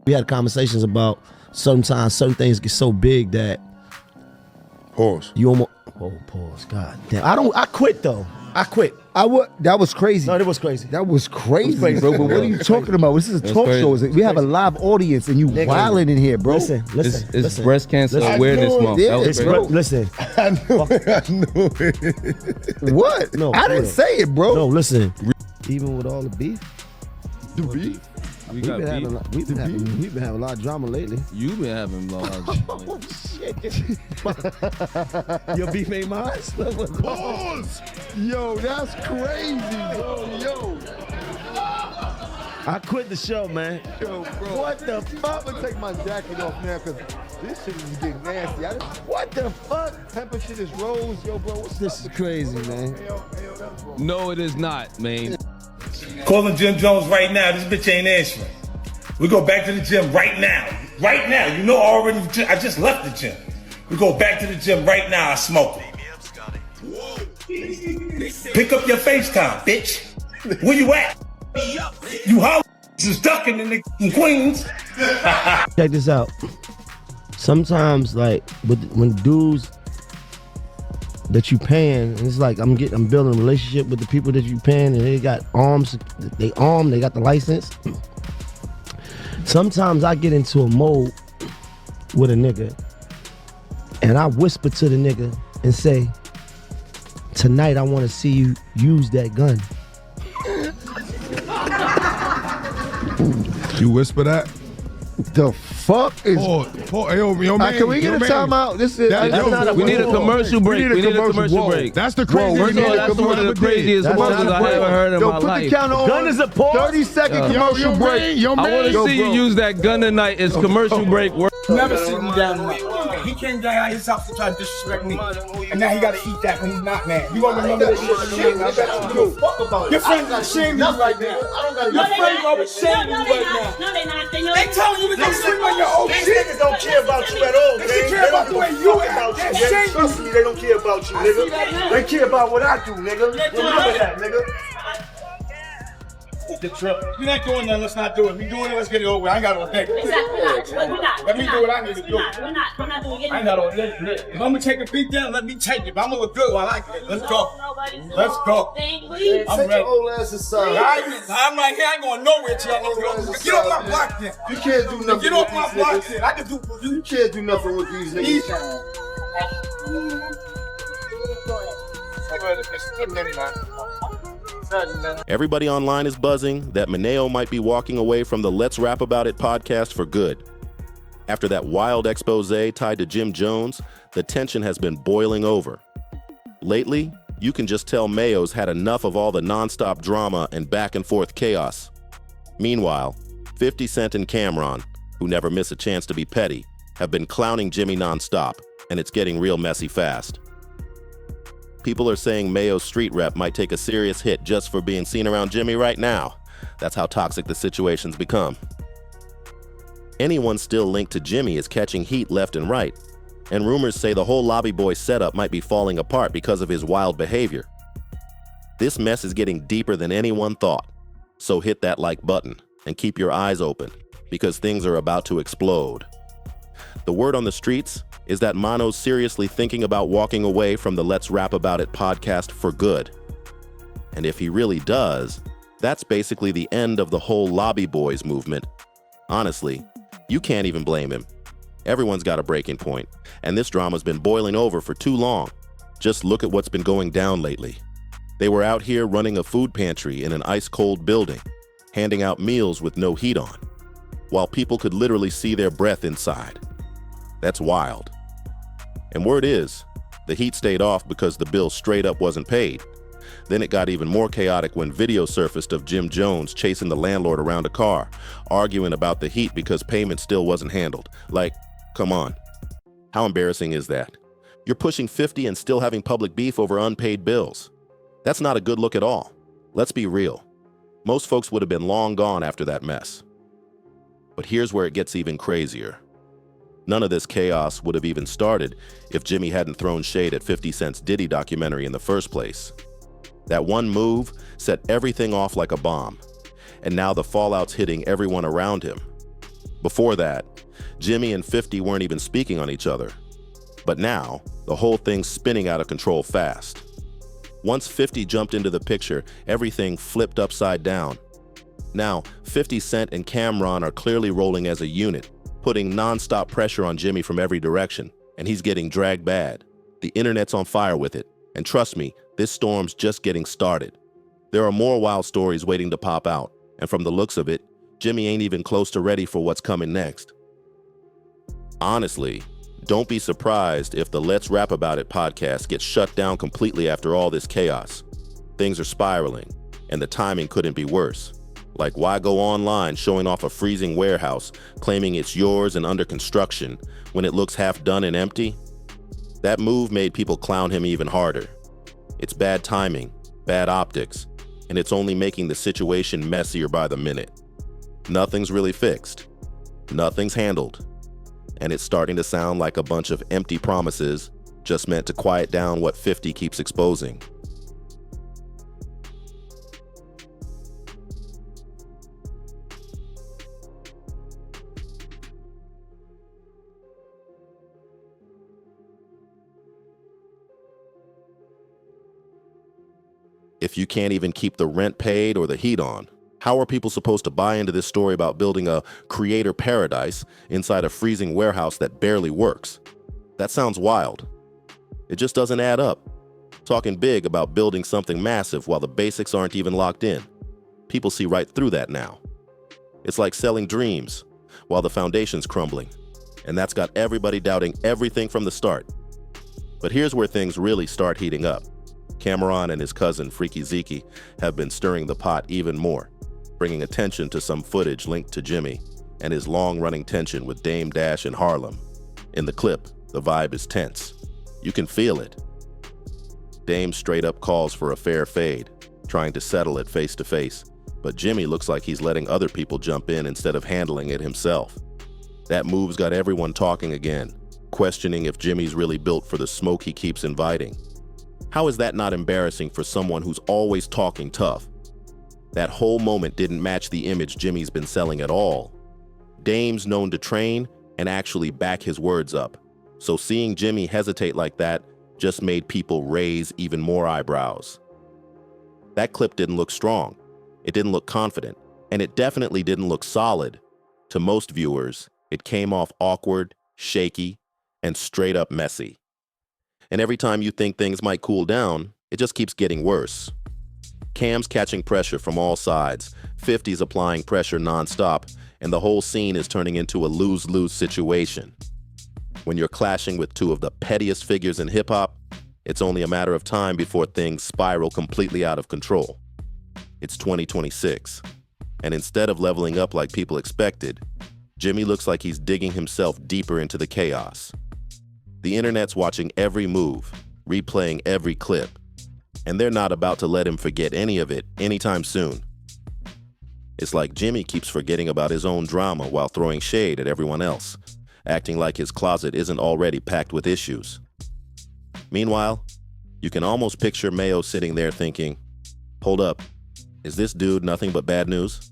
We had conversations about sometimes certain things get so big that Pause. you almost pause. God damn. I quit though. I quit. That was crazy. No, that was crazy. That was crazy, bro. But what are you talking about? This is a talk show. We have a live audience, and you wilding in here, bro. Listen. It's breast cancer awareness month. Yeah, That was bro. Listen. I knew it. What? No, I didn't say it, bro. No, listen. Even with all the beef, The beef? We got beef. we've been having a lot of drama lately. You've been having large. Oh shit! Your beef ain't mine. Pause. Yo, that's crazy, bro. Yo. I quit the show, man. Yo, bro. What the fuck? I'm gonna take my jacket off now because this shit is getting nasty. What the fuck? Pepper shit is rose. Yo, bro, what's This is crazy, man. No, it is not, man. Calling Jim Jones right now. This bitch ain't answering. We go back to the gym right now. Right now. You know I just left the gym. We go back to the gym right now. I smoke it. Pick up your FaceTime, bitch. Where you at? You hoes is ducking in the Queens. Check this out. Sometimes, like, when dudes that you paying, and it's like I'm building a relationship with the people that you paying, and they got arms, they got the license. Sometimes I get into a mode with a nigga, and I whisper to the nigga and say, tonight I want to see you use that gun. You whisper that? the fuck is? Yo, man, can we get a timeout? This is. We need a commercial break. We need a commercial break. That's the craziest. That's one of the craziest commercials I ever heard in my Put life. the counter on. Gun is a pause. 30-second commercial break. Yo, I want man. to see you use that gun tonight. It's commercial break. Never seen him down like he came down out his house to try to disrespect me, and now he got to eat that when he's not mad. You gonna remember this shit? I bet you do. Your friends are shaming you right now. Your friends are shaming you right now. No, they're not. They know They telling you to go sleep on your own These shit. niggas don't care about you at all, man. They care about the way you act. About you, They're nigga. shaming Trust me, they don't care about you, nigga. They care about what I do, nigga. Remember that, nigga. The trip. We're not doing that. Let's not do it. We doing it. Let's get it over. I ain't got no neck. Exactly. We're not. Let me do what I need to do. We're not doing anything. I ain't got no neck. If I'm gonna take a beat down, let me take it. If I'm gonna look good, I like it. Let's go. Let's go. I'm Take ready. your old ass aside. I'm right here. I ain't going nowhere till y'all go. Get off my block then. You can't do nothing. Get off my with block these then. I can do. niggas. You can't do nothing with these niggas. Everybody online is buzzing that Maino might be walking away from the Let's Rap About It podcast for good. After that wild expose tied to Jim Jones, the tension has been boiling over. Lately, you can just tell Mayo's had enough of all the nonstop drama and back and forth chaos. Meanwhile, 50 Cent and Cameron, who never miss a chance to be petty, have been clowning Jimmy nonstop, and it's getting real messy fast. People are saying Mayo's street rep might take a serious hit just for being seen around Jimmy right now. That's how toxic the situation's become. Anyone still linked to Jimmy is catching heat left and right, and rumors say the whole Lobby Boy setup might be falling apart because of his wild behavior. This mess is getting deeper than anyone thought, so hit that like button and keep your eyes open, because things are about to explode. The word on the streets is that Mano's seriously thinking about walking away from the Let's Rap About It podcast for good. And if he really does, that's basically the end of the whole Lobby Boys movement. Honestly, you can't even blame him. Everyone's got a breaking point, and this drama's been boiling over for too long. Just look at what's been going down lately. They were out here running a food pantry in an ice-cold building, handing out meals with no heat on, while people could literally see their breath inside. That's wild. And word is, the heat stayed off because the bill straight up wasn't paid. Then it got even more chaotic when video surfaced of Jim Jones chasing the landlord around a car, arguing about the heat because payment still wasn't handled. Like, come on. How embarrassing is that? You're pushing 50 and still having public beef over unpaid bills. That's not a good look at all. Let's be real. Most folks would have been long gone after that mess. But here's where it gets even crazier. None of this chaos would have even started if Jimmy hadn't thrown shade at 50 Cent's Diddy documentary in the first place. That one move set everything off like a bomb, and now the fallout's hitting everyone around him. Before that, Jimmy and 50 weren't even speaking on each other. But now, the whole thing's spinning out of control fast. Once 50 jumped into the picture, everything flipped upside down. Now, 50 Cent and Cameron are clearly rolling as a unit, putting non-stop pressure on Jimmy from every direction, and he's getting dragged bad. The internet's on fire with it, and trust me, this storm's just getting started. There are more wild stories waiting to pop out, and from the looks of it, Jimmy ain't even close to ready for what's coming next. Honestly, don't be surprised if the Let's Rap About It podcast gets shut down completely after all this chaos. Things are spiraling, and the timing couldn't be worse. Like, why go online showing off a freezing warehouse, claiming it's yours and under construction, when it looks half done and empty? That move made people clown him even harder. It's bad timing, bad optics, and it's only making the situation messier by the minute. Nothing's really fixed. Nothing's handled. And it's starting to sound like a bunch of empty promises just meant to quiet down what 50 keeps exposing. If you can't even keep the rent paid or the heat on, how are people supposed to buy into this story about building a creator paradise inside a freezing warehouse that barely works? That sounds wild. It just doesn't add up. Talking big about building something massive while the basics aren't even locked in. People see right through that now. It's like selling dreams while the foundation's crumbling, and that's got everybody doubting everything from the start. But here's where things really start heating up. Cameron and his cousin Freaky Zeke have been stirring the pot even more, bringing attention to some footage linked to Jimmy and his long-running tension with Dame Dash in Harlem. In the clip, the vibe is tense. You can feel it. Dame straight up calls for a fair fade, trying to settle it face to face, but Jimmy looks like he's letting other people jump in instead of handling it himself. That move's got everyone talking again, questioning if Jimmy's really built for the smoke he keeps inviting. How is that not embarrassing for someone who's always talking tough? That whole moment didn't match the image Jimmy's been selling at all. Dame's known to train and actually back his words up, so seeing Jimmy hesitate like that just made people raise even more eyebrows. That clip didn't look strong, it didn't look confident, and it definitely didn't look solid. To most viewers, it came off awkward, shaky, and straight up messy. And every time you think things might cool down, it just keeps getting worse. Cam's catching pressure from all sides, 50's applying pressure nonstop, and the whole scene is turning into a lose-lose situation. When you're clashing with two of the pettiest figures in hip-hop, it's only a matter of time before things spiral completely out of control. It's 2026, and instead of leveling up like people expected, Jimmy looks like he's digging himself deeper into the chaos. The internet's watching every move, replaying every clip, and they're not about to let him forget any of it anytime soon. It's like Jimmy keeps forgetting about his own drama while throwing shade at everyone else, acting like his closet isn't already packed with issues. Meanwhile, you can almost picture Mayo sitting there thinking, hold up, is this dude nothing but bad news?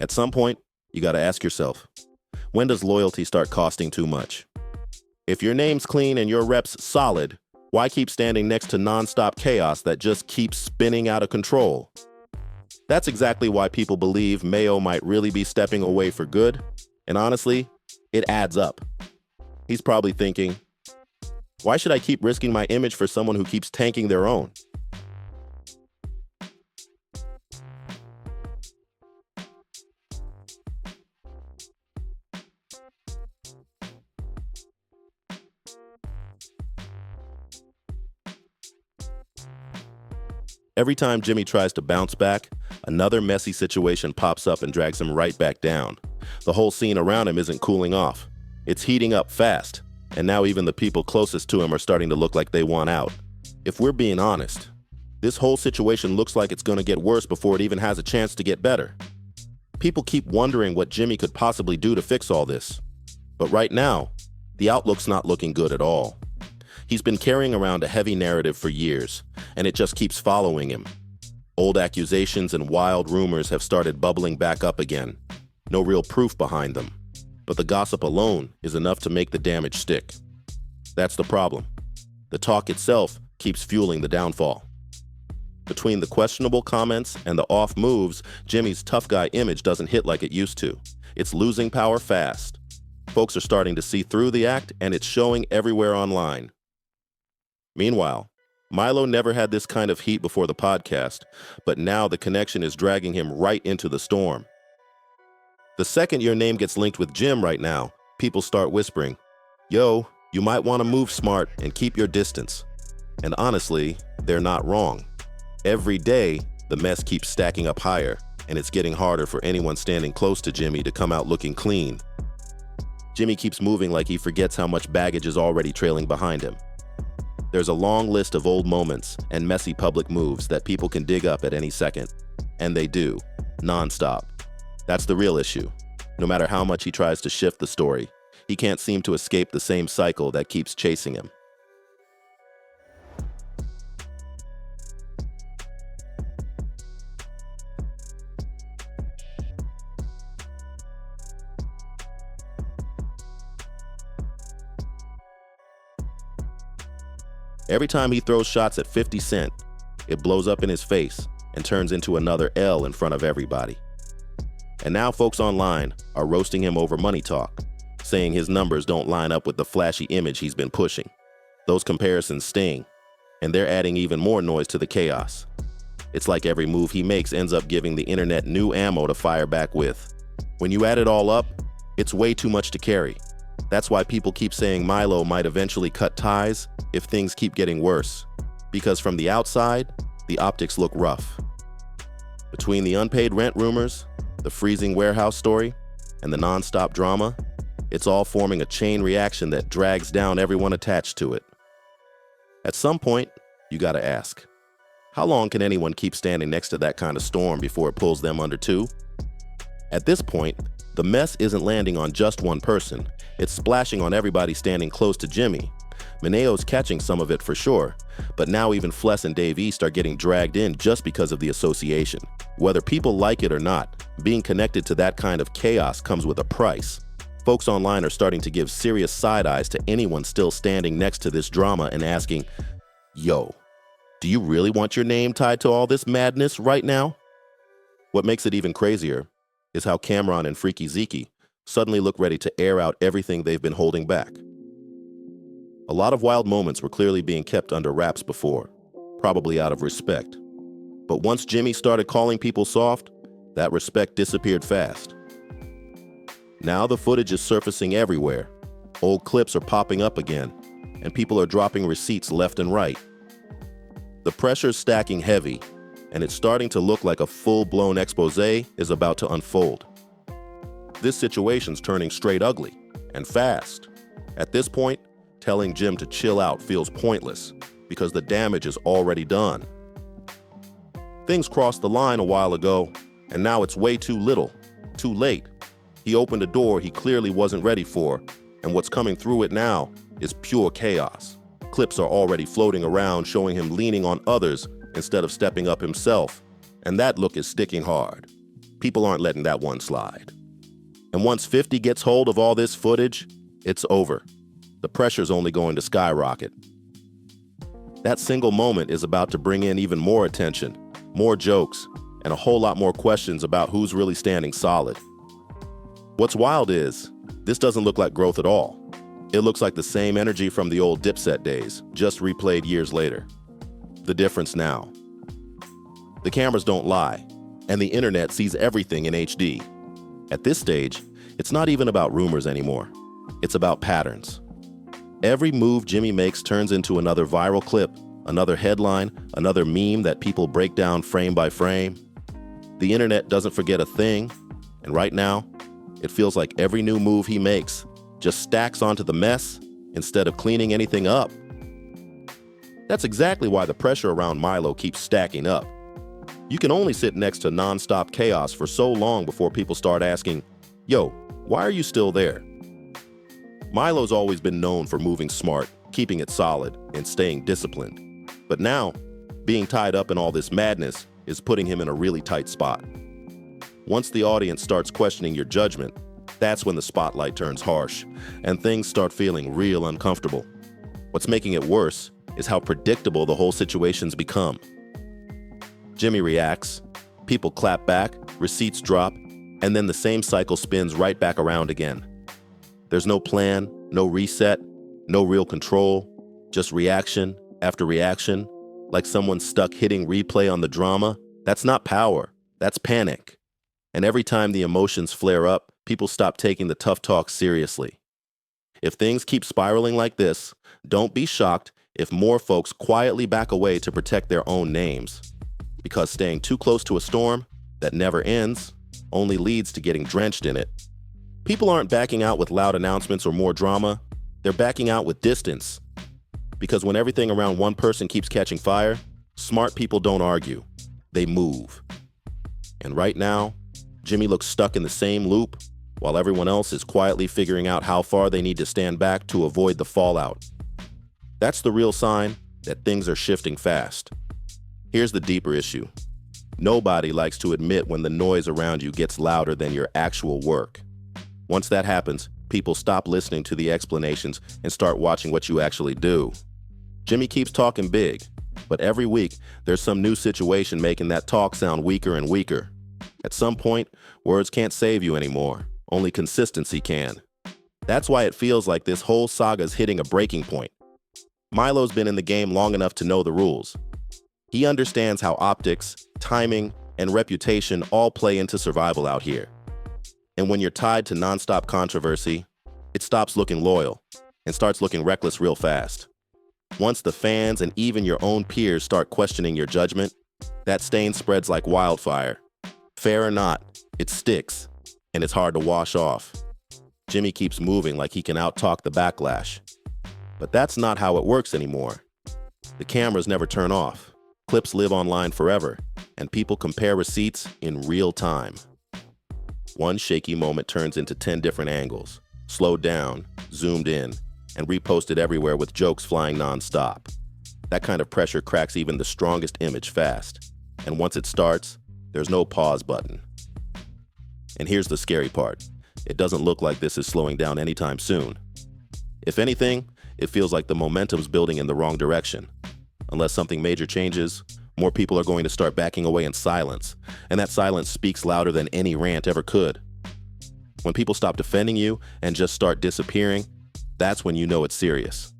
At some point, you gotta ask yourself, when does loyalty start costing too much? If your name's clean and your rep's solid, why keep standing next to nonstop chaos that just keeps spinning out of control? That's exactly why people believe Mayo might really be stepping away for good, and honestly, it adds up. He's probably thinking, why should I keep risking my image for someone who keeps tanking their own? Every time Jimmy tries to bounce back, another messy situation pops up and drags him right back down. The whole scene around him isn't cooling off. It's heating up fast, and now even the people closest to him are starting to look like they want out. If we're being honest, this whole situation looks like it's going to get worse before it even has a chance to get better. People keep wondering what Jimmy could possibly do to fix all this. But right now, the outlook's not looking good at all. He's been carrying around a heavy narrative for years, and it just keeps following him. Old accusations and wild rumors have started bubbling back up again. No real proof behind them, but the gossip alone is enough to make the damage stick. That's the problem. The talk itself keeps fueling the downfall. Between the questionable comments and the off moves, Jimmy's tough guy image doesn't hit like it used to. It's losing power fast. Folks are starting to see through the act, and it's showing everywhere online. Meanwhile, Milo never had this kind of heat before the podcast, but now the connection is dragging him right into the storm. The second your name gets linked with Jim right now, people start whispering, "Yo, you might want to move smart and keep your distance." And honestly, they're not wrong. Every day, the mess keeps stacking up higher, and it's getting harder for anyone standing close to Jimmy to come out looking clean. Jimmy keeps moving like he forgets how much baggage is already trailing behind him. There's a long list of old moments and messy public moves that people can dig up at any second. And they do, nonstop. That's the real issue. No matter how much he tries to shift the story, he can't seem to escape the same cycle that keeps chasing him. Every time he throws shots at 50 Cent, it blows up in his face and turns into another L in front of everybody. And now folks online are roasting him over money talk, saying his numbers don't line up with the flashy image he's been pushing. Those comparisons sting, and they're adding even more noise to the chaos. It's like every move he makes ends up giving the internet new ammo to fire back with. When you add it all up, it's way too much to carry. That's why people keep saying Milo might eventually cut ties if things keep getting worse. Because from the outside, the optics look rough. Between the unpaid rent rumors, the freezing warehouse story, and the nonstop drama, it's all forming a chain reaction that drags down everyone attached to it. At some point, you gotta ask, how long can anyone keep standing next to that kind of storm before it pulls them under too? At this point, the mess isn't landing on just one person. It's splashing on everybody standing close to Jimmy. Maneo's catching some of it for sure, but now even Fless and Dave East are getting dragged in just because of the association. Whether people like it or not, being connected to that kind of chaos comes with a price. Folks online are starting to give serious side eyes to anyone still standing next to this drama and asking, "Yo, do you really want your name tied to all this madness right now?" What makes it even crazier is how Cameron and Freaky Zeke suddenly look ready to air out everything they've been holding back. A lot of wild moments were clearly being kept under wraps before, probably out of respect. But once Jimmy started calling people soft, that respect disappeared fast. Now the footage is surfacing everywhere. Old clips are popping up again, and people are dropping receipts left and right. The pressure's stacking heavy, and it's starting to look like a full-blown expose is about to unfold. This situation's turning straight ugly, and fast. At this point, telling Jim to chill out feels pointless, because the damage is already done. Things crossed the line a while ago, and now it's way too little, too late. He opened a door he clearly wasn't ready for, and what's coming through it now is pure chaos. Clips are already floating around showing him leaning on others instead of stepping up himself, and that look is sticking hard. People aren't letting that one slide. And once 50 gets hold of all this footage, it's over. The pressure's only going to skyrocket. That single moment is about to bring in even more attention, more jokes, and a whole lot more questions about who's really standing solid. What's wild is, this doesn't look like growth at all. It looks like the same energy from the old Dipset days, just replayed years later. The difference now. The cameras don't lie, and the internet sees everything in HD. At this stage, it's not even about rumors anymore. It's about patterns. Every move Jimmy makes turns into another viral clip, another headline, another meme that people break down frame by frame. The internet doesn't forget a thing, and right now, it feels like every new move he makes just stacks onto the mess instead of cleaning anything up. That's exactly why the pressure around Milo keeps stacking up. You can only sit next to nonstop chaos for so long before people start asking, "Yo, why are you still there?" Milo's always been known for moving smart, keeping it solid, and staying disciplined. But now, being tied up in all this madness is putting him in a really tight spot. Once the audience starts questioning your judgment, That's when the spotlight turns harsh, and things start feeling real uncomfortable. What's making it worse is how predictable the whole situation's become. Jimmy reacts, people clap back, receipts drop, and then the same cycle spins right back around again. There's no plan, no reset, no real control, just reaction after reaction, like someone stuck hitting replay on the drama. That's not power, that's panic. And every time the emotions flare up, people stop taking the tough talk seriously. If things keep spiraling like this, don't be shocked if more folks quietly back away to protect their own names. Because staying too close to a storm that never ends only leads to getting drenched in it. People aren't backing out with loud announcements or more drama, they're backing out with distance. Because when everything around one person keeps catching fire, smart people don't argue, they move. And right now, Jimmy looks stuck in the same loop, while everyone else is quietly figuring out how far they need to stand back to avoid the fallout. That's the real sign that things are shifting fast. Here's the deeper issue. Nobody likes to admit when the noise around you gets louder than your actual work. Once that happens, people stop listening to the explanations and start watching what you actually do. Jimmy keeps talking big, but every week there's some new situation making that talk sound weaker and weaker. At some point, words can't save you anymore. Only consistency can. That's why it feels like this whole saga's hitting a breaking point. Milo's been in the game long enough to know the rules. He understands how optics, timing, and reputation all play into survival out here. And when you're tied to nonstop controversy, it stops looking loyal and starts looking reckless real fast. Once the fans and even your own peers start questioning your judgment, that stain spreads like wildfire. Fair or not, it sticks, and it's hard to wash off. Jimmy keeps moving like he can out-talk the backlash. But that's not how it works anymore. The cameras never turn off. Clips live online forever, and people compare receipts in real time. One shaky moment turns into 10 different angles, slowed down, zoomed in, and reposted everywhere with jokes flying nonstop. That kind of pressure cracks even the strongest image fast. And once it starts, there's no pause button. And here's the scary part. It doesn't look like this is slowing down anytime soon. If anything, it feels like the momentum's building in the wrong direction. Unless something major changes, more people are going to start backing away in silence, and that silence speaks louder than any rant ever could. When people stop defending you and just start disappearing, that's when you know it's serious.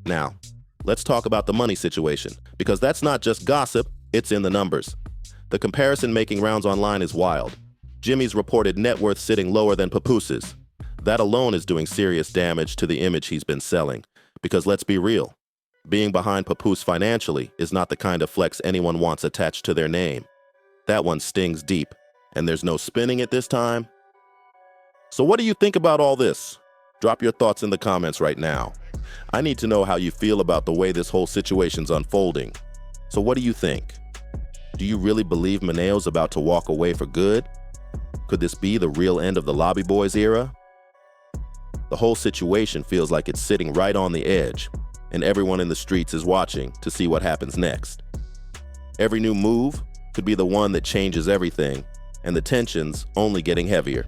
Now, let's talk about the money situation, because that's not just gossip, it's in the numbers. The comparison making rounds online is wild. Jimmy's reported net worth sitting lower than Papooses. That alone is doing serious damage to the image he's been selling. Because let's be real, being behind Papoose financially is not the kind of flex anyone wants attached to their name. That one stings deep, and there's no spinning it this time. So what do you think about all this? Drop your thoughts in the comments right now. I need to know how you feel about the way this whole situation's unfolding. So what do you think? Do you really believe Maneo's about to walk away for good? Could this be the real end of the Lobby Boys era? The whole situation feels like it's sitting right on the edge, and everyone in the streets is watching to see what happens next. Every new move could be the one that changes everything, and the tension's only getting heavier.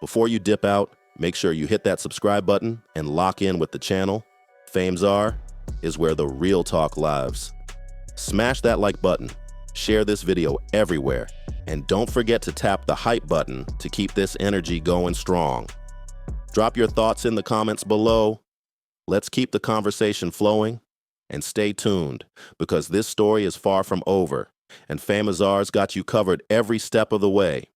Before you dip out, make sure you hit that subscribe button and lock in with the channel. Famezar is where the real talk lives. Smash that like button, share this video everywhere, and don't forget to tap the hype button to keep this energy going strong. Drop your thoughts in the comments below. Let's keep the conversation flowing, and stay tuned, because this story is far from over, and Famezar's got you covered every step of the way.